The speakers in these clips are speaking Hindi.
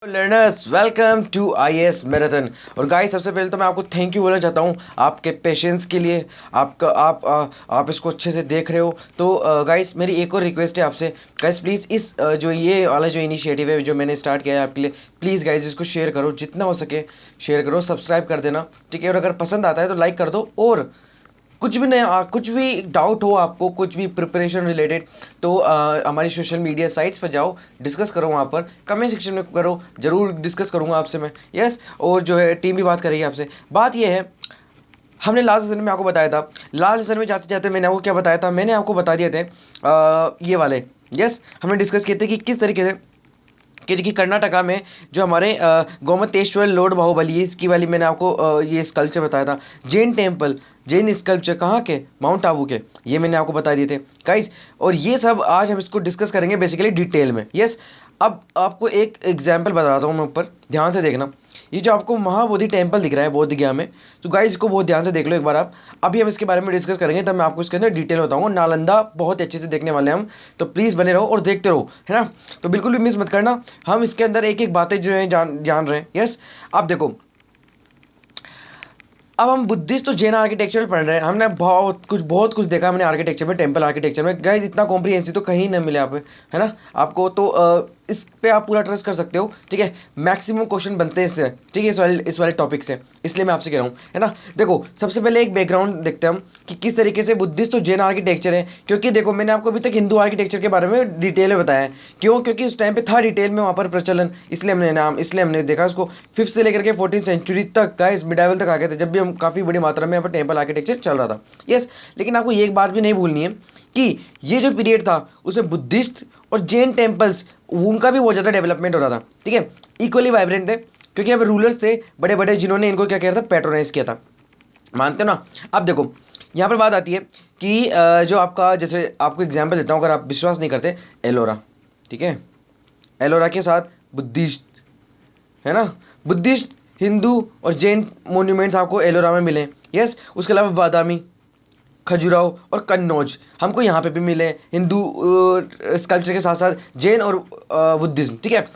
Learners welcome to IAS marathon. और गाइस सबसे पहले तो मैं आपको थैंक यू बोलना चाहता हूँ आपके पेशेंस के लिए। आपका आप इसको अच्छे से देख रहे हो तो गाइस मेरी एक और रिक्वेस्ट है आपसे। गाइस प्लीज़ इस जो ये वाला जो इनिशिएटिव है जो मैंने स्टार्ट किया है आपके लिए, प्लीज़ गाइस इसको शेयर करो, जितना हो सके शेयर करो, सब्सक्राइब कर देना, ठीक है। और अगर पसंद आता है तो लाइक कर दो। और कुछ भी नया कुछ भी डाउट हो आपको, कुछ भी प्रिपरेशन रिलेटेड, तो हमारी सोशल मीडिया साइट्स पर जाओ, डिस्कस करो, वहाँ पर कमेंट सेक्शन में करो, ज़रूर डिस्कस करूँगा आपसे मैं। यस, और जो है टीम भी बात करेगी आपसे। बात ये है, हमने लास्ट सेशन में आपको बताया था, लास्ट सेशन में जाते जाते मैंने आपको क्या बताया था, मैंने आपको बता दिए थे ये वाले। यस, हमने डिस्कस किए थे कि किस तरीके से कि कर्नाटका में जो हमारे गोमतेश्वर लॉर्ड बाहुबली, इसकी वाली मैंने आपको ये स्कल्पचर बताया था। जैन टेम्पल, जैन स्कल्पचर कहाँ के, माउंट आबू के, ये मैंने आपको बता दिए थे गाइस। और ये सब आज हम इसको डिस्कस करेंगे बेसिकली डिटेल में। यस, अब आपको एक एग्जाम्पल बताता हूँ मैं, ऊपर ध्यान से देखना। ये जो आपको महाबोधि टेम्पल दिख रहा है बोध गया में, तो गाइस इसको बहुत ध्यान से देख लो एक बार आप। अभी हम इसके बारे में डिस्कस करेंगे, तब मैं आपको इसके अंदर डिटेल बताऊंगा। नालंदा बहुत अच्छे से देखने वाले हैं हम, तो प्लीज़ बने रहो और देखते रहो, है ना। तो बिल्कुल भी मिस मत करना, हम इसके अंदर एक एक बातें जो है जान जान रहे हैं। यस, अब देखो, अब हम बुद्धिस्ट तो जैन आर्किटेक्चर पढ़ रहे हैं। हमने बहुत कुछ देखा हमने आर्किटेक्चर में, टेम्पल आर्किटेक्चर में। गाइस इतना कॉम्प्रिहेंसिव तो कहीं ना मिले आप, है ना आपको। तो इस पे आप पूरा ट्रस्ट कर सकते हो, ठीक है। मैक्सिमम क्वेश्चन बनते हैं इससे, ठीक है, इस वाले टॉपिक से, इसलिए मैं आपसे कह रहा हूँ, है ना। देखो सबसे पहले एक बैकग्राउंड देखते हैं हम कि किस तरीके से बुद्धिस्ट तो जैन आर्किटेक्चर है। क्योंकि देखो मैंने आपको अभी तक हिंदू आर्किटेक्चर के बारे में डिटेल में बताया है। क्यों? क्योंकि उस टाइम पे था डिटेल में वहाँ पर प्रचलन, इसलिए हमने देखा उसको। फिफ्थ से लेकर के 14th सेंचुरी तक का, इस मिडाइवल तक आ गए थे, जब भी हम काफ़ी बड़ी मात्रा में यहाँ पर टेम्पल आर्किटेक्चर चल रहा था। यस, लेकिन आपको ये एक बात भी नहीं भूलनी है कि ये जो पीरियड था उसमें बुद्धिस्ट और जैन टेम्पल्स, उनका भी बहुत ज़्यादा डेवलपमेंट हो रहा था, ठीक है। इक्वली वाइब्रेंट थे, क्योंकि यहाँ पर रूलर्स थे बड़े बड़े जिन्होंने इनको क्या किया था, पैट्रोनाइज किया था। मानते हो ना। अब देखो यहाँ पर बात आती है कि जो आपका, जैसे आपको एग्जाम्पल देता हूँ, अगर आप विश्वास नहीं करते, एलोरा, ठीक है। एलोरा के साथ बुद्धिस्ट, है ना, बुद्धिस्ट, हिंदू और जैन मोन्यूमेंट्स आपको एलोरा में मिले। यस, उसके अलावा बादामी, खजुराहो और कन्नौज हमको यहाँ पे भी मिले, हिंदू स्कल्पचर के साथ साथ जैन और बुद्धिज्म, ठीक है,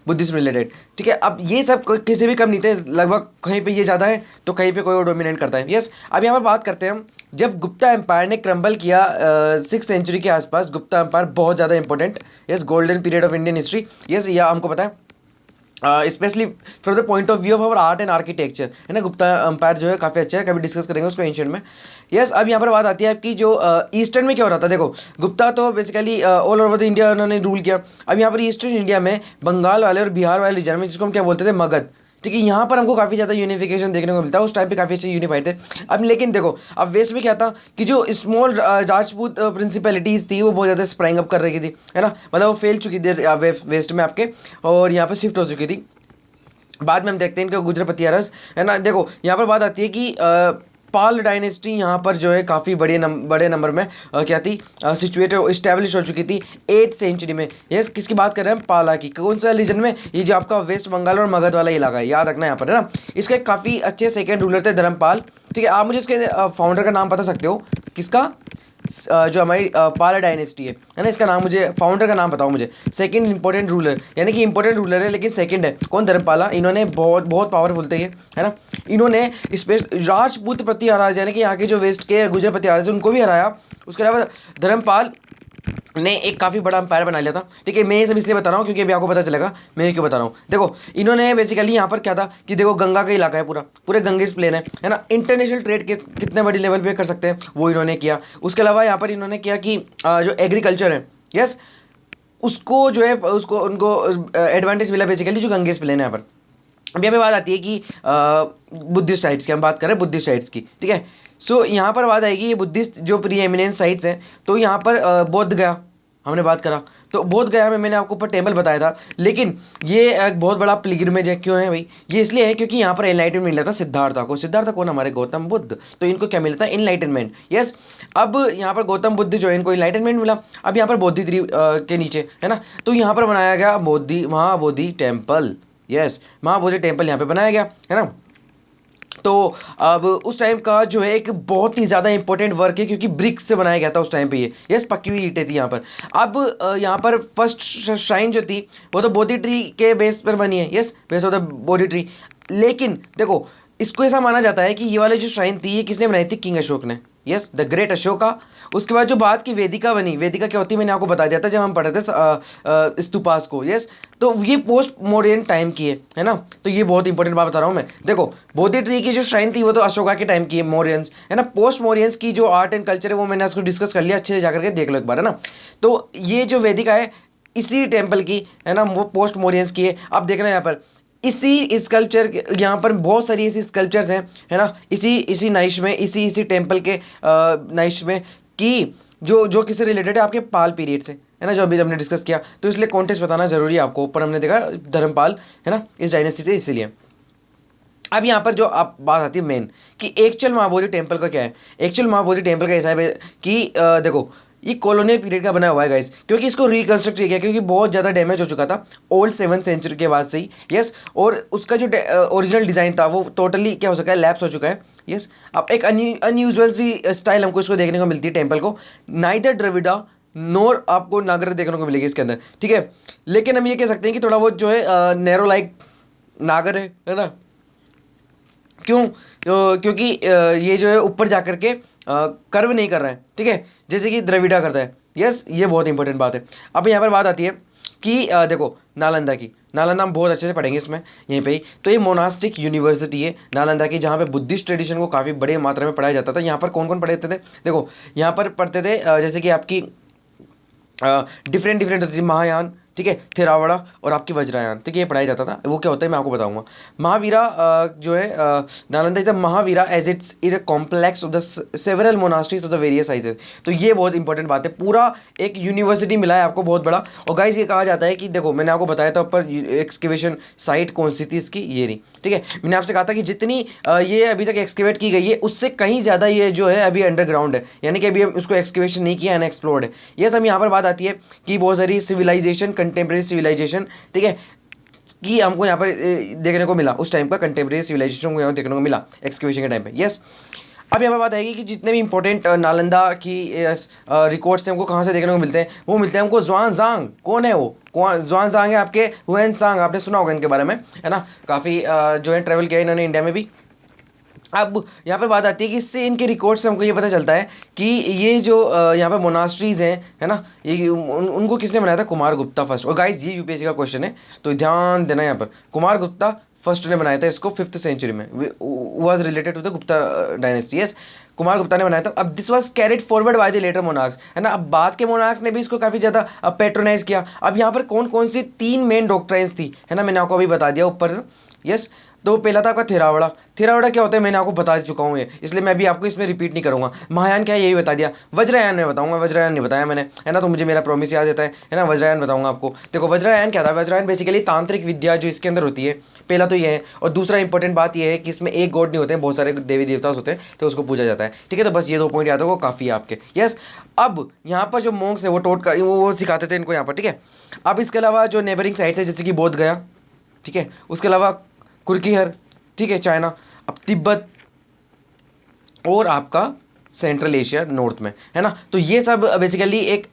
बुद्धिज्म रिलेटेड, ठीक है। अब ये सब किसी भी कम नहीं थे, लगभग कहीं पे ये ज़्यादा है तो कहीं पे कोई और डोमिनेट करता है। यस, अब यहाँ पर बात करते हैं हम, जब गुप्ता एम्पायर ने क्रम्बल किया 6th सेंचुरी के आसपास, गुप्ता एम्पायर बहुत ज़्यादा important, yes, golden period of Indian history, yes, यह हमको पता है। Specially from the point of view of our art and architecture, है ना। गुप्ता एम्पायर जो है काफ़ी अच्छा है, कभी डिस्कस करेंगे उसको एंशिएंट में। यस, अब यहाँ पर बात आती है आपकी जो ईस्टर्न में क्या हो रहा था। देखो गुप्ता तो basically all over the India उन्होंने रूल किया। अब यहाँ पर ईस्टर्न इंडिया में बंगाल वाले और बिहार वाले रीजन में, जिसको हम क्या बोलते थे, मगध, ठीक है, यहाँ पर हमको काफ़ी ज़्यादा यूनिफिकेशन देखने को मिलता है। उस टाइम पे काफ़ी अच्छे यूनिफाइड थे। अब लेकिन देखो, अब वेस्ट में क्या था कि जो स्मॉल राजपूत प्रिंसिपैलिटीज़ थी वो बहुत ज़्यादा स्प्राइंग अप कर रही थी, है ना, मतलब वो फेल चुकी थी वेस्ट में आपके, और यहाँ पर शिफ्ट हो चुकी थी। बाद में हम देखते हैं इनका गुजरपति अरस, है ना। देखो यहाँ पर बात आती है कि पाल डायनेस्टी यहाँ पर जो है काफ़ी बड़े नंबर में क्या थी, सिचुएटेड, इस्टेब्लिश हो चुकी थी 8th सेंचुरी में। यस, किसकी बात कर रहे हैं हम, पाला की। कौन सा रीजन में, ये जो आपका वेस्ट बंगाल और मगध वाला इलाका है, याद रखना यहाँ पर, है ना। इसके काफ़ी अच्छे सेकेंड रूलर थे, धर्मपाल, ठीक है। आप मुझे इसके फाउंडर का नाम बता सकते हो, किसका, जो हमारी पाला डायनेस्टी है ना, इसका नाम, मुझे फाउंडर का नाम बताओ मुझे। सेकंड इंपॉर्टेंट रूलर, यानी कि इंपॉर्टेंट रूलर है लेकिन सेकंड है, कौन, धर्मपाला। इन्होंने बहुत बहुत पावरफुल थे ये, है ना। इन्होंने स्पेस राजपूत प्रतिहाराज, यानी कि यहाँ के जो वेस्ट के गुजर प्रतिहाराज उनको भी हराया। उसके अलावा धर्मपाल ने एक काफ़ी बड़ा अंपायर बना लिया था, ठीक है। मैं ये सब इसलिए बता रहा हूँ क्योंकि अभी आपको पता चलेगा मैं ये क्यों बता रहा हूँ। देखो इन्होंने बेसिकली यहाँ पर क्या था कि देखो गंगा का इलाका है, पूरा पूरे गंगेज प्लेन है ना। इंटरनेशनल ट्रेड के कितने बड़ी लेवल पे कर सकते हैं वो इन्होंने किया। उसके अलावा यहाँ पर इन्होंने किया कि जो एग्रीकल्चर है, यस, उसको जो है उसको उनको एडवांटेज मिला बेसिकली, जो गंगेज प्लेन है यहाँ पर। अब यहाँ पे बात आती है कि बुद्धिस्ट साइट्स की हम बात करें, बुद्धिस्ट साइट्स की, ठीक है। सो यहाँ पर बात आएगी ये बुद्धिस्ट जो प्री एमिनेंस साइट्स हैं, तो यहाँ पर बोध गया हमने बात करा, तो बोध गया में मैंने आपको ऊपर टेबल बताया था। लेकिन ये एक बहुत बड़ा पिलग्रिमेज है। क्यों है भाई, ये इसलिए है क्योंकि यहाँ पर एनलाइटमेंट मिला था सिद्धार्था को। सिद्धार्था कौन, हमारे गौतम बुद्ध, तो इनको क्या मिला था, इनलाइटनमेंट। यस, अब यहाँ पर गौतम बुद्ध जो है इनको इनलाइटनमेंट मिला। अब यहाँ पर बोधि ट्री के नीचे, है ना, तो यहाँ पर बनाया गया Mahabodhi temple. Yes, Mahabodhi temple यहाँ पे बनाया गया, है ना। तो अब उस टाइम का जो है एक बहुत ही ज़्यादा इंपॉर्टेंट वर्क है, क्योंकि ब्रिक्स से बनाया गया था उस टाइम पे ये। यस, पकी हुई ईंटें थी यहाँ पर। अब यहाँ पर फर्स्ट श्राइन जो थी वो तो बोधि ट्री के बेस पर बनी है। Yes, base of the Bodhi tree. लेकिन देखो, इसको ऐसा माना जाता है कि ये वाली जो श्राइन थी ये किसने बनाई थी? किंग अशोक ने। Yes, the great Ashoka. उसके बाद जो बाद की वेदिका बनी, वेदिका क्या होती है मैंने आपको बता दिया था जब हम पढ़े थे स्तूपास को। यस, तो ये पोस्ट मॉडर्न टाइम की है ना। तो ये बहुत इंपॉर्टेंट बात बता रहा हूँ मैं। देखो, बोधि ट्री की जो श्राइन थी वो तो अशोका के टाइम की है, मौर्यंस है ना। पोस्ट मौर्यंस की जो आर्ट एंड कल्चर है वो मैंने उसको डिस्कस कर लिया, अच्छे से जाकर के देख लो एक बार, है ना। तो ये जो वेदिका है इसी टेम्पल की है ना, वो पोस्ट मौर्यंस की है। अब देखना यहाँ पर इसी स्कल्पचर, यहाँ पर बहुत सारी ऐसी स्कल्पचर्स हैं है ना, इसी इसी नाइश में, इसी इसी टेम्पल के नाइश में, कि जो किससे रिलेटेड है? आपके पाल पीरियड से, है ना, जो अभी हमने डिस्कस किया। तो इसलिए कॉन्टेक्स्ट बताना जरूरी है आपको। ऊपर हमने देखा धर्मपाल है ना, इस डायनेस्टी से, इसीलिए। अब यहाँ पर जो आप बात आती है मेन, कि एक्चुअल महाबोधि टेम्पल का क्या है। एक्चुअल महाबोधि टेम्पल का ऐसा है कि देखो, ये कॉलोनियल पीरियड का बना हुआ है गाइस, क्योंकि इसको रिकंस्ट्रक्ट किया गया, क्योंकि बहुत ज़्यादा डैमेज हो चुका था ओल्ड 7th सेंचुरी के बाद से ही। यस, और उसका जो ओरिजिनल डिज़ाइन था वो टोटली क्या हो चुका है? लैप्स हो चुका है। यस, अब एक अनयूजुअल सी स्टाइल हमको इसको देखने को मिलती है टेम्पल को। नाइदर द्रविड़ा नोर आपको नागर देखने को मिलेगी इसके अंदर, ठीक है। लेकिन हम ये कह सकते हैं कि थोड़ा बहुत जो है नैरो लाइक नागर है ना। क्यों? क्योंकि ये जो है ऊपर जाकर के कर्व नहीं कर रहा है, ठीक है, जैसे कि द्रविड़ा करता है। यस, ये बहुत इंपॉर्टेंट बात है। अब यहाँ पर बात आती है कि देखो, नालंदा की, नालंदा हम बहुत अच्छे से पढ़ेंगे इसमें यहीं पे ही। तो ये मोनास्टिक यूनिवर्सिटी है नालंदा की, जहाँ पे बुद्धिस्ट ट्रेडिशन को काफ़ी बड़े मात्रा में पढ़ाया जाता था। यहाँ पर कौन कौन पढ़ते थे? देखो, यहाँ पर पढ़ते थे जैसे कि आपकी डिफरेंट डिफरेंट होती थी, महायान, ठीक है, थेरावड़ा और आपकी वज्रयान, ठीक है, ये पढ़ाया जाता था। वो क्या होता है मैं आपको बताऊंगा। महावीरा जो है Nalanda is a mahavira as it's is a complex of the several monasteries of the various sizes. तो ये बहुत इंपॉर्टेंट बात है, पूरा एक यूनिवर्सिटी मिला है आपको बहुत बड़ा। और गाइस ये कहा जाता है कि देखो, मैंने आपको बताया था ऊपर एक्सकेवेशन साइट कौन सी थी इसकी, ये रही, ठीक है। मैंने आपसे कहा था कि जितनी ये अभी तक एक्सकेवेट की गई है उससे कहीं ज़्यादा ये जो है अभी अंडरग्राउंड है, यानी कि अभी हम उसको एक्सकेवेशन नहीं किया, अनएक्सप्लोर्ड है। ये सब यहाँ पर बात आती है कि बहुत सारी सिविलाइजेशन, कंटेम्प्रेरी सिविलाइजेशन, ठीक है, कि हमको यहाँ पर देखने को मिला। उस टाइम का कंटेम्प्रेरी सिविलाइजेशन को यहाँ देखने को मिला एक्सकेवेशन के टाइम पे। यस, अब यहाँ पर बात आएगी कि जितने भी इंपॉर्टेंट नालंदा की रिकॉर्ड्स हैं हमको कहाँ से देखने को मिलते हैं? वो मिलते हैं हमको ज़्वानज़ांग। कौन है वो? कौन ज़्वानज़ांग है? आपके हुएनसांग, आपने सुना होगा इनके बारे में, है ना। काफ़ी जो है ट्रेवल किया इन्होंने इंडिया में भी। अब यहाँ पे बात आती है कि इससे, इनके रिकॉर्ड से हमको ये पता चलता है कि ये जो यहाँ पे मोनास्ट्रीज हैं, है ना, ये उनको किसने बनाया था? कुमार गुप्ता फर्स्ट। और गाइस ये यूपीएससी का क्वेश्चन है, तो ध्यान देना यहाँ पर। कुमार गुप्ता फर्स्ट ने बनाया था इसको 5th सेंचुरी में, was related to the Gupta dynasty. Yes, Kumar Gupta ने बनाया था। अब this was carried forward by the latter monarchs, है ना। अब बाद के मोनार्क्स ने भी इसको काफ़ी ज़्यादा पेट्रोनाइज किया। अब यहाँ पर कौन कौन सी 3 मेन डॉक्ट्राइन्स थी, है ना, मैंने आपको अभी बता दिया ऊपर। यस, तो पहला था आपका थेरावड़ा। थेरावड़ा क्या होता है मैंने आपको बता चुका हूँ ये, इसलिए मैं भी आपको इसमें रिपीट नहीं करूंगा। महायान क्या है यही बता दिया। वज्रयान में बताऊंगा, वज्रयान नहीं बताया मैंने, है ना, तो मुझे मेरा प्रॉमिस याद रहता है ना। वज्रयान बताऊंगा आपको। देखो, वज्रयान क्या था? वज्रयान बेसिकली तांत्रिक विद्या जो इसके अंदर होती है, पहला तो ये है। और दूसरा इंपॉर्टेंट बात ये है कि इसमें एक गॉड नहीं होते हैं, बहुत सारे देवी देवता होते हैं, तो उसको पूजा जाता है, ठीक है। तो बस ये 2 पॉइंट याद हो, वो काफ़ी है आपके। यस, अब यहाँ पर जो मोंक्स है वो टोट का वो सिखाते थे इनको यहाँ पर, ठीक है। अब इसके अलावा जो नेबरिंग साइट्स है जैसे कि बोध गया, ठीक है, उसके अलावा कुर्कीहर, ठीक है, चाइना, अब तिब्बत, और आपका सेंट्रल एशिया नॉर्थ में, है ना। तो ये सब बेसिकली एक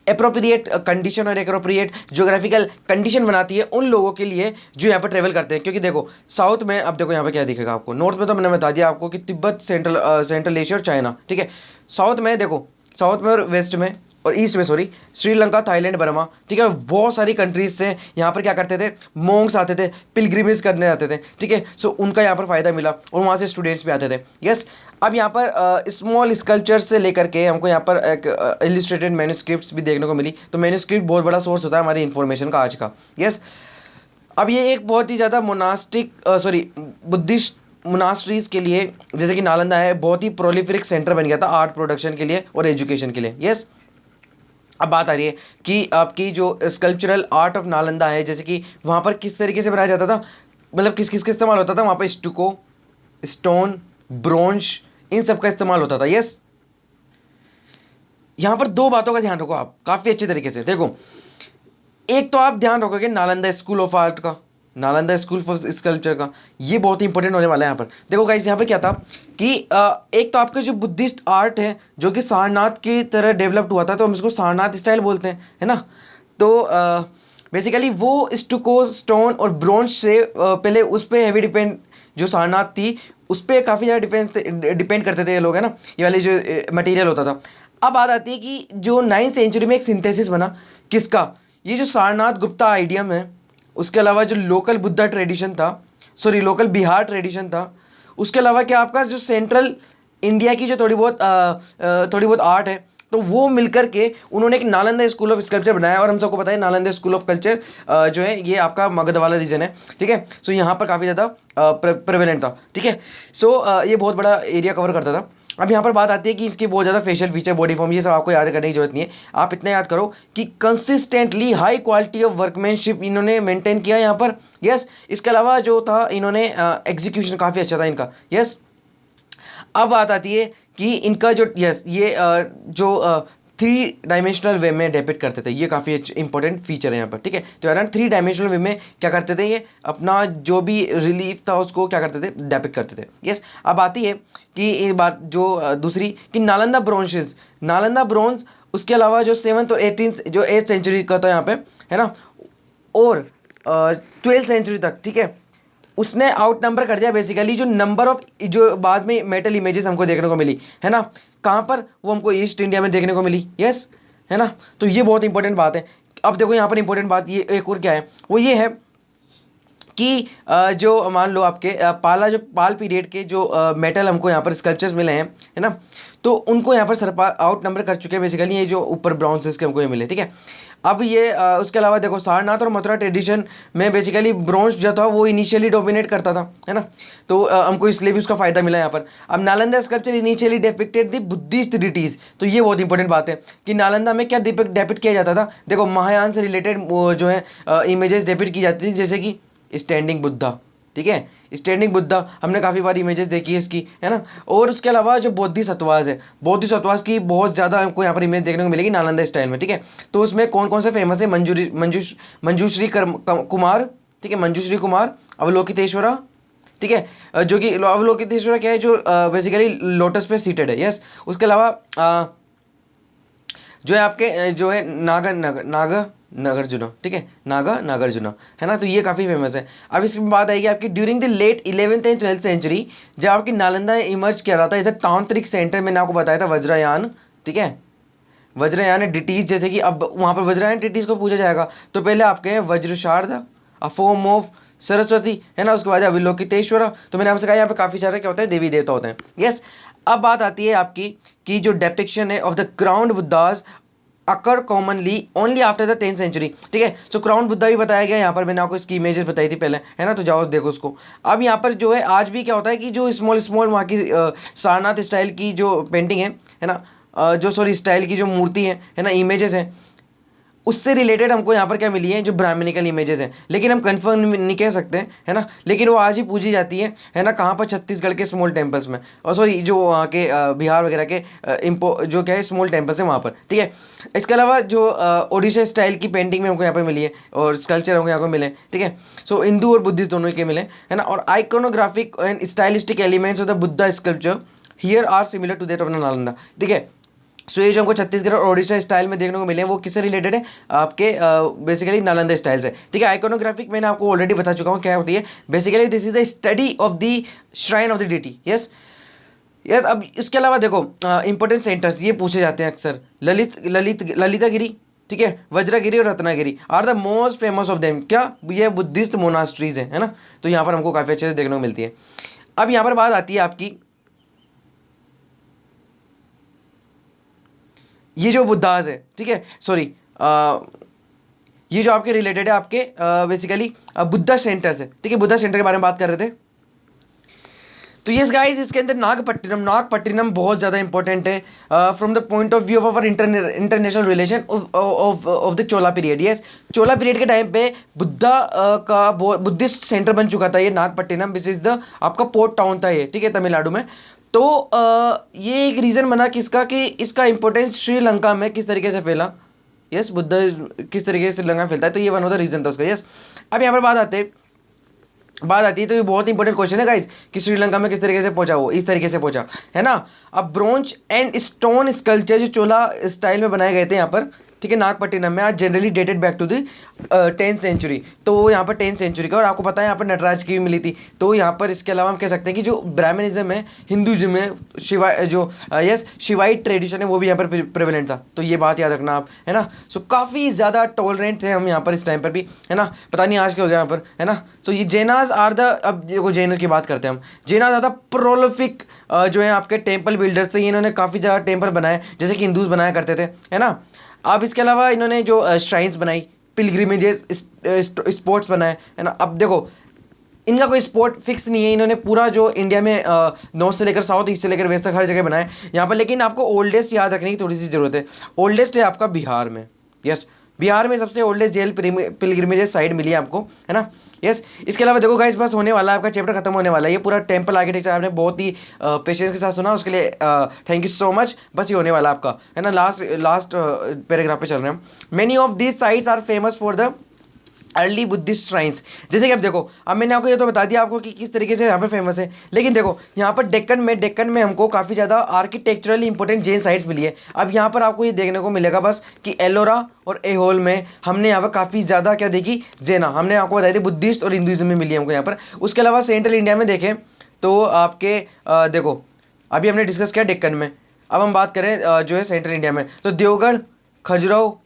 अप्रोप्रिएट कंडीशन और एप्रोप्रिएट ज्योग्राफिकल कंडीशन बनाती है उन लोगों के लिए जो यहाँ पर ट्रेवल करते हैं। क्योंकि देखो, साउथ में, अब देखो यहाँ पे क्या दिखेगा आपको, नॉर्थ में तो मैंने बता दिया आपको कि तिब्बत, सेंट्रल एशिया और चाइना, ठीक है। साउथ में देखो, साउथ में और वेस्ट में और ईस्ट में, सॉरी, श्रीलंका, थाईलैंड, बर्मा, ठीक है, बहुत सारी कंट्रीज से यहाँ पर क्या करते थे? मोंग्स आते थे, पिलग्रिमेज करने आते थे, ठीक है। सो उनका यहाँ पर फायदा मिला और वहाँ से स्टूडेंट्स भी आते थे। यस, अब यहाँ पर स्मॉल स्कल्पचर से लेकर के हमको यहाँ पर एक इलिस्ट्रेटेड मैन्युस्क्रिप्ट्स भी देखने को मिली। तो मैन्युस्क्रिप्ट बहुत बड़ा सोर्स होता है हमारी इन्फॉर्मेशन का आज का। यस, अब ये एक बहुत ही ज़्यादा मोनास्टिक, सॉरी, बुद्धिस्ट मोनास्ट्रीज के लिए, जैसे कि नालंदा है, बहुत ही प्रोलिफरिक सेंटर बन गया था आर्ट प्रोडक्शन के लिए और एजुकेशन के लिए। यस, अब बात आ रही है कि आपकी जो स्कल्पचरल आर्ट ऑफ नालंदा है, जैसे कि वहाँ पर किस तरीके से बनाया जाता था, मतलब किस किस का इस्तेमाल होता था वहाँ पर? स्टुको, स्टोन, ब्रोंज, इन सब का इस्तेमाल होता था। यस, यहाँ पर 2 बातों का ध्यान रखो आप काफ़ी अच्छे तरीके से। देखो, एक तो आप ध्यान रखोगे नालंदा स्कूल ऑफ आर्ट का, नालंदा स्कूल फॉर स्कल्पचर का, ये बहुत ही इंपॉर्टेंट होने वाला है यहाँ पर। देखो गाइस यहाँ पर क्या था कि एक तो आपके जो बुद्धिस्ट आर्ट है जो कि सारनाथ की तरह डेवलप्ड हुआ था, तो हम इसको सारनाथ स्टाइल बोलते हैं, है ना। तो बेसिकली वो स्टुको स्टोन और ब्रोंज से पहले उस पर हैवी डिपेंड, जो सारनाथ थी उस पर काफ़ी ज़्यादा डिपेंड करते थे ये लोग, है ना। ये वाली जो मटेरियल होता था। अब बात आती है कि जो 9th सेंचुरी में एक सिंथेसिस बना किसका, ये जो सारनाथ गुप्ता आइडियम है, उसके अलावा जो लोकल बुद्धा ट्रेडिशन था, सॉरी लोकल बिहार ट्रेडिशन था, उसके अलावा क्या आपका जो सेंट्रल इंडिया की जो थोड़ी बहुत आर्ट है, तो वो मिलकर के उन्होंने एक नालंदा स्कूल ऑफ स्कल्पचर बनाया। और हम सबको पता है नालंदा स्कूल ऑफ कल्चर जो है ये आपका मगध वाला रीजन है, ठीक है। सो यहाँ पर काफ़ी ज़्यादा प्रेवेलेंट था, ठीक है। सो ये बहुत बड़ा एरिया कवर करता था। अब यहाँ पर बात आती है कि इसके बहुत ज़्यादा फेशियल फीचर, बॉडी फॉर्म, ये सब आपको याद करने की जरूरत नहीं है। आप इतना याद करो कि consistently high quality of workmanship इन्होंने मेंटेन किया यहाँ पर, यस। इसके अलावा जो था इन्होंने एग्जीक्यूशन काफ़ी अच्छा था इनका, यस। अब बात आती है कि इनका जो यस ये जो 3 डायमेंशनल वे में डेपिक्ट करते थे, ये काफ़ी इंपॉर्टेंट फीचर है यहाँ पर, ठीक है। तो यार 3 डायमेंशनल वे में क्या करते थे, ये अपना जो भी रिलीफ था उसको क्या करते थे, डेपिक्ट करते थे, यस। अब आती है कि एक बात जो दूसरी कि नालंदा ब्रोंजेस, नालंदा ब्रोंज, उसके अलावा जो 7th और 18th जो 8th सेंचुरी का था यहाँ पे, है ना, और 12th सेंचुरी तक, ठीक है, उसने आउट नंबर कर दिया बेसिकली जो नंबर ऑफ जो बाद में मेटल इमेजेस हमको देखने को मिली, है ना। कहाँ पर, वो हमको ईस्ट इंडिया में देखने को मिली, यस, है ना। तो ये बहुत इंपॉर्टेंट बात है। अब देखो यहाँ पर इंपॉर्टेंट बात ये एक और क्या है, वो ये है कि जो मान लो आपके पाल पीरियड के जो मेटल हमको यहाँ पर स्कल्पचर्स मिले हैं, है ना, तो उनको यहाँ पर सरपा आउट नंबर कर चुके हैं बेसिकली ये जो ऊपर ब्रॉन्जेस के हमको ये मिले, ठीक है। अब ये उसके अलावा देखो सारनाथ और मथुरा ट्रेडिशन में बेसिकली ब्रॉन्ज जो था वो इनिशियली डोमिनेट करता था, है ना। तो हमको इसलिए भी उसका फायदा मिला यहाँ पर। अब Nalanda sculpture initially depicted the Buddhist deities, तो ये बहुत इंपॉर्टेंट बात है कि नालंदा में क्या डेपिक्ट किया जाता था। देखो महायान से रिलेटेड जो है इमेजेस डेपिक्ट की जाती थी, जैसे कि स्टैंडिंग बुद्धा, ठीक है, स्टैंडिंग बुद्धा हमने काफ़ी बार इमेजेस देखी है इसकी, है ना। और उसके अलावा जो बोधिसत्वास है, बोधिसत्वास की बहुत ज़्यादा हमको यहाँ पर इमेज देखने को मिलेगी नालंदा स्टाइल में, ठीक है। तो उसमें कौन कौन से फेमस है, मंजूश्री कुमार, ठीक है, मंजूश्री कुमार, अवलोकितेश्वरा, ठीक है, जो कि अवलोकितेश्वरा क्या है, जो बेसिकली लोटस पे सीटेड है, यस। उसके अलावा जो है आपके जो है नागार्जुना, ठीक है, नागार्जुना, है ना। तो ये काफ़ी फेमस है। अब इसमें बात आएगी आपकी during the late 11th and 12th century, जब आपकी नालंदा इमर्ज किया रहा था इधर तांत्रिक सेंटर, मैंने आपको बताया था वज्रयान, ठीक है, वज्रयान डिटीज, जैसे कि अब वहाँ पर वज्रयान डिटीज को पूछा जाएगा तो पहले आपके हैं वज्रशारदा, अ फॉर्म ऑफ सरस्वती, है ना। उसके बाद अविलोकितेश्वरा, तो मैंने आपसे कहा यहाँ पे काफ़ी सारे क्या होते हैं, देवी देवता होते हैं, यस। अब बात आती है आपकी कि जो डेपिक्शन है of the crowned Buddhas occur commonly only after the 10th century, ठीक है। सो क्राउन बुद्धा भी बताया गया यहाँ पर, मैंने आपको इसकी इमेजेस बताई थी पहले, है ना, तो जाओ देखो उसको। अब यहाँ पर जो है आज भी क्या होता है कि जो स्मॉल स्मॉल वहाँ की सारनाथ स्टाइल की जो पेंटिंग है ना, जो सॉरी स्टाइल की जो मूर्ति है ना, इमेजेस हैं, उससे रिलेटेड हमको यहाँ पर क्या मिली है, जो ब्राह्मणिकल इमेजेस हैं, लेकिन हम कंफर्म नहीं कह सकते, है ना, लेकिन वो आज भी पूजी जाती है ना, कहाँ पर, छत्तीसगढ़ के स्मॉल टेम्पल्स में, और सॉरी जो वहाँ के बिहार वगैरह के जो क्या है स्मॉल टेम्पल्स हैं वहाँ पर, ठीक है। इसके अलावा जो ओडिशा स्टाइल की पेंटिंग में हमको यहाँ पर मिली है और स्कल्पचर हमको यहाँ पर मिले, ठीक है। सो हिंदू और बुद्धिस्ट दोनों के मिले, है ना। और iconographic and stylistic elements of the Buddha sculpture here are similar to that of Nalanda, ठीक है। सो ये जो हमको छत्तीसगढ़ और ओडिशा स्टाइल में देखने को मिले हैं वो किससे रिलेटेड है, आपके बेसिकली नालंदा स्टाइल से, ठीक है। आइकोनोग्राफिक मैंने आपको ऑलरेडी बता चुका हूँ क्या होती है, basically this is the study of the shrine of the deity, yes yes. अब इसके अलावा देखो इंपॉर्टेंट सेंटर्स ये पूछे जाते हैं अक्सर, ललितागिरी, ठीक है, वज्रगिरी और Ratnagiri are the most famous of them, क्या ये बुद्धिस्ट मोनास्ट्रीज है ना। तो यहाँ पर हमको काफ़ी अच्छे से देखने को मिलती है। अब यहाँ पर बात आती है आपकी ये जो बुद्धास है, ठीक है, सॉरी ये जो आपके रिलेटेड है आपके बेसिकली बुद्धा सेंटर्स है, ठीक है, बुद्धा सेंटर के बारे में बात कर रहे थे। तो यस गाइस इसके अंदर नागपट्टिनम बहुत ज़्यादा इंपॉर्टेंट है from the point of view of our international relation of the Chola period. Yes, Chola period के टाइम पे बुद्धा का बुद्धिस्ट सेंटर बन चुका था ये नागपट्टिनम, विच इज़ द आपका पोर्ट टाउन था ये, ठीक है, तमिलनाडु में। तो ये एक रीज़न बना किसका कि इसका इंपॉर्टेंस श्रीलंका में किस तरीके से फैला, यस, बुद्ध किस तरीके से श्रीलंका में फैलता है, तो ये वन ऑफ द रीज़न था उसका, यस। अब यहाँ पर बात आते हैं बात आती है, तो ये बहुत इंपॉर्टेंट क्वेश्चन है गाइस कि श्रीलंका में किस तरीके से पहुंचा, वो इस तरीके से पहुंचा, है ना। अब ब्रोंज एंड स्टोन स्कल्पचर जो चोला स्टाइल में बनाए गए थे यहाँ पर, ठीक है, नागपट्टिनम में, आज generally dated back to the 10th century. तो यहाँ पर 10th सेंचुरी का, और आपको पता है यहाँ पर नटराज की भी मिली थी। तो यहाँ पर इसके अलावा हम कह सकते हैं कि जो ब्राह्मणिज्म है, हिंदुइज्म में शिवा जो यस शिवाइट ट्रेडिशन है, वो भी यहाँ पर प्रेवलेंट था। तो ये बात याद रखना आप, है ना। सो काफ़ी ज़्यादा टॉलरेंट थे हम यहाँ पर इस टाइम पर भी, है ना। पता नहीं आज क्या हो गया यहाँ पर, है ना। तो ये जैनाज आर द, अब देखो जैन की बात करते हैं हम। जैनाज आर द प्रोलिफिक जो है आपके टेम्पल बिल्डर्स थे। इन्होंने काफ़ी ज़्यादा टेम्पल बनाए, जैसे कि हिंदूज बनाया करते थे, है ना। अब इसके अलावा इन्होंने जो श्राइन्स बनाई, पिलग्रिमेजेस, स्पोर्ट्स बनाए, है ना। अब देखो इनका कोई स्पोर्ट फिक्स नहीं है, इन्होंने पूरा जो इंडिया में नॉर्थ से लेकर साउथ, ईस्ट से लेकर वेस्ट तक हर जगह बनाए यहाँ पर। लेकिन आपको ओल्डेस्ट याद रखने की थोड़ी सी जरूरत है। ओल्डेस्ट है आपका बिहार में, यस, बिहार में सबसे ओल्डेस्ट जेल पिलग्रिमेजेस साइट मिली है आपको, है ना। यस, इसके अलावा देखो गाइस, बस होने वाला है आपका चैप्टर, खत्म होने वाला है। ये पूरा टेम्पल आर्किटेक्चर आपने बहुत ही पेशेंस के साथ सुना, उसके लिए थैंक यू सो मच। बस ये होने वाला है आपका, है ना। लास्ट लास्ट पैराग्राफ पे चल रहे हैं हम। Many of these sites are famous for the early Buddhist shrines. जैसे कि अब देखो, अब मैंने आपको ये तो बता दिया आपको कि किस तरीके से यहाँ पे फेमस है। लेकिन देखो यहाँ पर डेक्कन में हमको काफ़ी ज़्यादा आर्किटेक्चरली इंपॉर्टेंट जैन साइट्स मिली है। अब यहाँ पर आपको ये देखने को मिलेगा बस कि एलोरा और एहोल में हमने यहाँ पर काफ़ी ज़्यादा क्या देखी, जैना, हमने आपको बताई थी बुद्धिस्ट और हिंदुइज्म में मिली है हमको यहाँ पर। उसके अलावा सेंट्रल इंडिया में देखें तो आपके देखो अभी हमने डिस्कस किया डेक्कन में। अब हम बात करें जो है सेंट्रल इंडिया में, तो Deogarh, Khajuraho,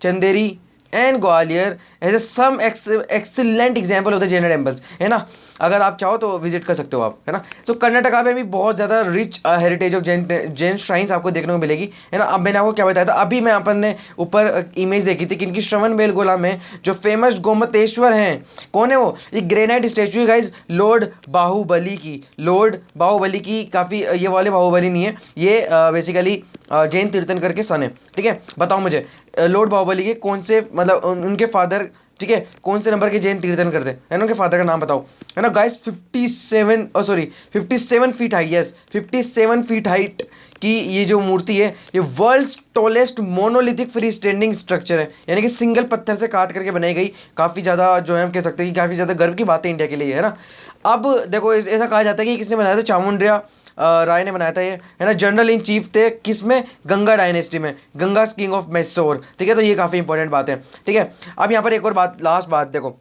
Chanderi and Gwalior as a some excellent example of the Jain temples, है ना। अगर आप चाहो तो विजिट कर सकते हो आप, है ना। तो कर्नाटका में भी बहुत ज़्यादा rich heritage of Jain shrines आपको देखने को मिलेगी, है ना। अब मैंने आपको क्या बताया था, अभी मैं अपन ने ऊपर इमेज देखी थी किनकी, श्रवण बेलगोला में जो फेमस गोमतेश्वर हैं। कौन है वो, ये ग्रेनाइट स्टेचू है गाइज, लॉर्ड बाहुबली की। लॉर्ड बाहुबली की, काफ़ी ये वाले बाहुबली नहीं है ये, बेसिकली जैन तीर्थंकर के सन है, ठीक है। बताओ मुझे लॉर्ड बाहुबली के कौन से, मतलब उनके फादर, ठीक है, कौन से नंबर के जैन तीर्थन करते हैं, है ना। उनके फादर का नाम बताओ, है ना guys. 57 feet high, yes 57 feet height की ये जो मूर्ति है, ये world's tallest monolithic free standing structure है, यानी कि सिंगल पत्थर से काट करके बनाई गई। काफ़ी ज़्यादा जो है हम कह सकते हैं कि काफ़ी ज़्यादा गर्व की बात है इंडिया के लिए, है ना। अब देखो ऐसा कहा जाता है कि किसने बनाया था, चामुंड्या राय ने बनाया था ये, है ना। जनरल इन चीफ थे किसमें, गंगा डायनेस्टी में, गंगा किंग ऑफ मैसूर, ठीक है। तो ये काफ़ी इंपॉर्टेंट बात है, ठीक है। अब यहाँ पर एक और बात, लास्ट बात देखो,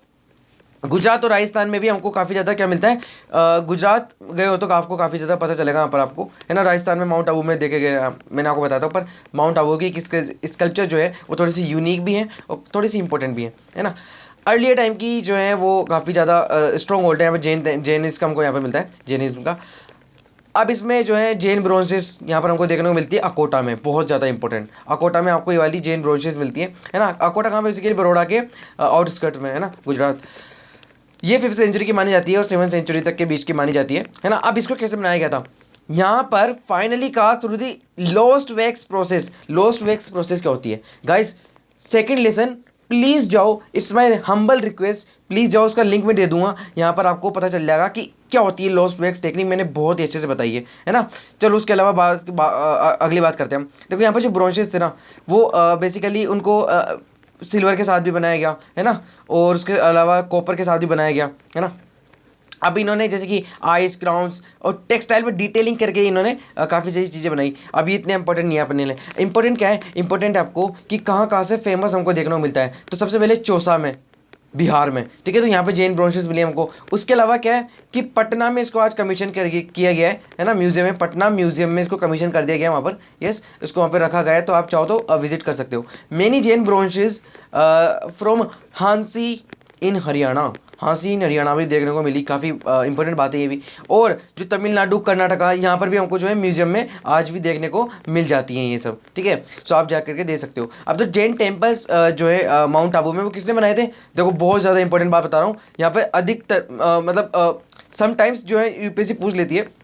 गुजरात और राजस्थान में भी हमको काफ़ी ज़्यादा क्या मिलता है, गुजरात गए हो तो आपको काफ़ी ज़्यादा पता चलेगा यहाँ पर आपको, है ना। राजस्थान में माउंट आबू में देखे गए, मैंने आपको बताया था, पर माउंट आबू की स्कल्पचर जो है वो थोड़ी सी यूनिक भी है और थोड़ी सी इंपॉर्टेंट भी है ना। अर्लियर टाइम की जो है वो काफ़ी ज़्यादा स्ट्रॉन्ग होल्ड है यहाँ पर, जैनिज्म का हमको यहाँ पर मिलता है, जैनिज्म का। अब इसमें जो है जैन ब्रोंसेस यहाँ पर हमको देखने को मिलती है अकोटा में, बहुत ज़्यादा इंपॉर्टेंट। अकोटा में आपको ये वाली जैन ब्रोंसेस मिलती है ना। अकोटा कहाँ, बेसिकली बड़ौदा के आउटस्कर्ट में, है ना, गुजरात। ये 5th सेंचुरी की मानी जाती है और 7th सेंचुरी तक के बीच की मानी जाती है ना। अब इसको कैसे बनाया गया था, यहाँ पर finally cast through the lost wax process. Lost wax process क्या होती है गाइस, सेकंड लेसन प्लीज़ जाओ, it's my humble request, please जाओ, उसका लिंक मैं दे दूंगा, यहाँ पर आपको पता चल जाएगा कि क्या होती है लोस्ट वैक्स टेक्निक, मैंने बहुत ही अच्छे से बताई है ना। चलो उसके अलावा अगली बात करते हैं हम। देखो यहाँ पर जो ब्रोंचेस थे ना, वो बेसिकली उनको सिल्वर के साथ भी बनाया गया, है ना, और उसके अलावा कॉपर के साथ भी बनाया गया, है ना। अब इन्होंने जैसे कि आइस क्राउन्स और टेक्सटाइल में डिटेलिंग करके इन्होंने काफ़ी सारी चीज़ें बनाई। अब ये इतने इंपॉर्टेंट नहीं है अपने लिए। इंपॉर्टेंट क्या है, इंपॉर्टेंट है आपको कि कहाँ कहाँ से फेमस हमको देखने को मिलता है। तो सबसे पहले चौसा में, बिहार में, ठीक है। तो यहाँ पे जैन ब्रोंसेस मिले हमको। उसके अलावा क्या है कि पटना में इसको आज कमीशन किया गया है ना, म्यूजियम में, पटना म्यूजियम में इसको कमीशन कर दिया गया वहाँ पर, यस, इसको वहाँ पर रखा गया है। तो आप चाहो तो विजिट कर सकते हो। मेनी जैन ब्रोंसेस फ्रॉम हांसी इन हरियाणा, हाँसी इन हरियाणा भी देखने को मिली। काफ़ी इंपॉर्टेंट बात है ये भी। और जो तमिलनाडु, कर्नाटका, यहाँ पर भी हमको जो है म्यूजियम में आज भी देखने को मिल जाती हैं ये सब, ठीक है। सो आप जा करके दे सकते हो। अब तो जैन टेम्पल्स जो है माउंट आबू में, वो किसने बनाए थे, देखो बहुत ज़्यादा इंपॉर्टेंट बात बता रहा हूँ यहाँ पे। अधिकतर मतलब समटाइम्स जो है यूपीएससी पूछ लेती है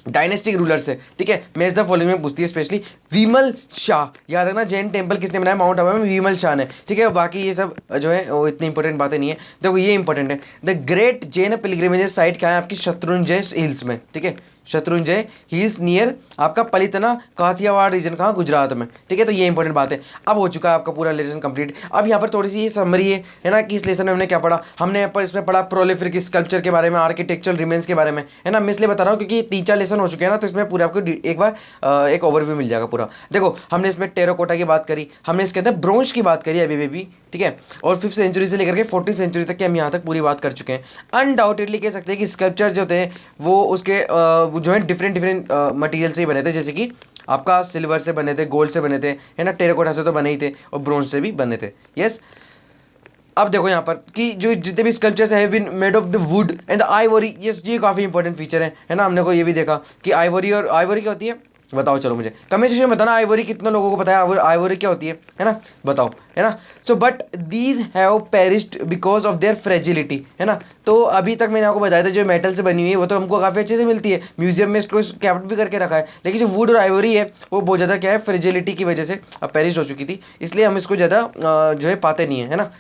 डायनेस्टिक रूलर से, ठीक है। मैच द फॉलोइंग में पूछती है स्पेशली। विमल शाह, याद रखना, जैन टेम्पल किसने बनाया माउंट आबू में, विमल शाह ने, ठीक है। बाकी ये सब जो है वो इतनी इंपॉर्टेंट बातें नहीं है। देखो ये इंपॉर्टेंट है, the great Jain pilgrimage site क्या है आपकी, शत्रुंजय हिल्स में, ठीक है, शत्रुंजय, ही इज नियर आपका पलितना काठियावाड़ रीजन, कहाँ, गुजरात में, ठीक है। तो ये इंपॉर्टेंट बात है। अब हो चुका है आपका पूरा लेसन कंप्लीट। अब यहाँ पर थोड़ी सी ये समरी है ना, कि इस लेसन में हमने क्या पढ़ा। हमने यहाँ पर इसमें पढ़ा प्रोलिफेरिक स्कल्पचर के बारे में, आर्किटेक्चरल रिमेन्स के बारे में, है ना। मैं इसलिए बता रहा हूँ क्योंकि 3-4 लेसन हो चुके हैं ना, तो इसमें पूरा आपको एक बार एक ओवरव्यू मिल जाएगा पूरा। देखो हमने इसमें टेराकोटा की बात करी, हमने इसके अंदर ब्रोंज की बात करी अभी भी, ठीक है। और 5th सेंचुरी से लेकर के 14th सेंचुरी तक की हम यहाँ तक पूरी बात कर चुके हैं। अनडाउटेडली कह सकते हैं कि स्कल्पचर जो थे वो उसके जो है डिफरेंट डिफरेंट मटेरियल से ही बने थे, जैसे कि आपका सिल्वर से बने थे, गोल्ड से बने थे, है ना, टेराकोटा से तो बने ही थे, और ब्रोंज से भी बने थे। यस। अब देखो यहाँ पर कि जो जितने भी sculptures have been made of the wood and the ivory, ये काफी इंपॉर्टेंट फीचर है ना। हमने को ये भी देखा कि आइवरी, और आइवरी क्या होती है बताओ, चलो मुझे कमेंट सेक्शन में बताना आइवरी कितने लोगों को पता है आइवरी क्या होती है ना, बताओ, है ना। So but these have perished because of their fragility, है ना। तो अभी तक मैंने आपको बताया था जो मेटल से बनी हुई है वो तो हमको काफी अच्छे से मिलती है, म्यूजियम में इसको कैप्ट भी करके रखा है, लेकिन जो वुड और आइवरी है वो बहुत ज्यादा क्या है, फ्रेजिलिटी की वजह से पेरिस्ट हो चुकी थी, इसलिए हम इसको ज्यादा जो है पाते नहीं है ना।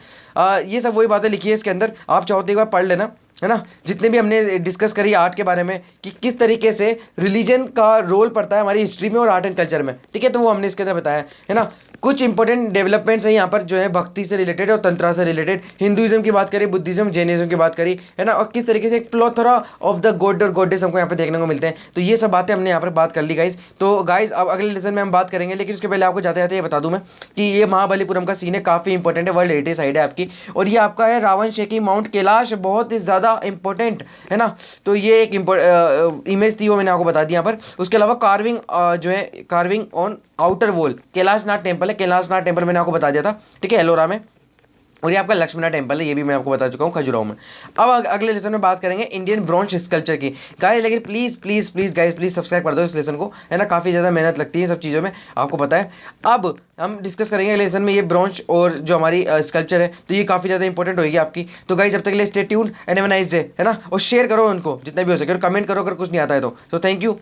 ये सब वही बातें लिखी है इसके अंदर, आप चाहो तो एक बार पढ़ लेना, है ना। जितने भी हमने डिस्कस करी आर्ट के बारे में कि किस तरीके से रिलीजन का रोल पड़ता है हमारी हिस्ट्री में और आर्ट एंड कल्चर में, ठीक है, तो वो हमने इसके अंदर बताया है ना। कुछ इंपॉर्टेंट डेवलपमेंट्स है यहाँ पर जो है भक्ति से रिलेटेड और तंत्रा से रिलेटेड, हिंदुइज्म की बात करी, बुद्धिज्म, जैनिज्म की बात करी, है ना, और किस तरीके से एक प्लोथरा ऑफ द गॉड और गॉडेस हमको यहाँ पे देखने को मिलते हैं। तो ये सब बातें हमने यहाँ पर बात कर ली गाइज। तो गाइज अब अगले लेसन में हम बात करेंगे, लेकिन उसके पहले आपको जाते जाते ये बता दूं मैं कि ये महाबलीपुरम का सीन है, काफी इंपॉर्टेंट है, वर्ल्ड हेरिटेज साइट है आपकी, और ये आपका है रावण शेकी माउंट कैलाश, बहुत ही ज्यादा इंपॉर्टेंट, है ना। तो ये एक इमेज थी वो मैंने आपको बता दी यहाँ पर। उसके अलावा कार्विंग जो है, carving on outer wall, Kailashnath temple है, कैलाशनाथ टेम्पल मैंने आपको बता दिया था, ठीक है, एलोरा में। और ये आपका लक्ष्मणा टेम्पल है, ये भी मैं आपको बता चुका हूँ खजुराहो में। अब अगले लेसन में बात करेंगे इंडियन ब्रोंज स्कल्पचर की गाइस। लेकिन please please please guys please subscribe कर दो इस लेसन को, है ना, काफी ज्यादा मेहनत लगती है सब चीजों में, आपको पता है। अब हम डिस्कस करेंगे अगले लेसन में ये ब्रोंज और जो हमारी स्कल्पचर है, तो ये काफी ज्यादा इंपॉर्टेंट होगी आपकी। तो गाइस जब तक के लिए stay tuned and have a nice day, है ना, और शेयर करो उनको जितना भी हो सके, और कमेंट करो अगर कुछ नहीं आता है तो थैंक यू।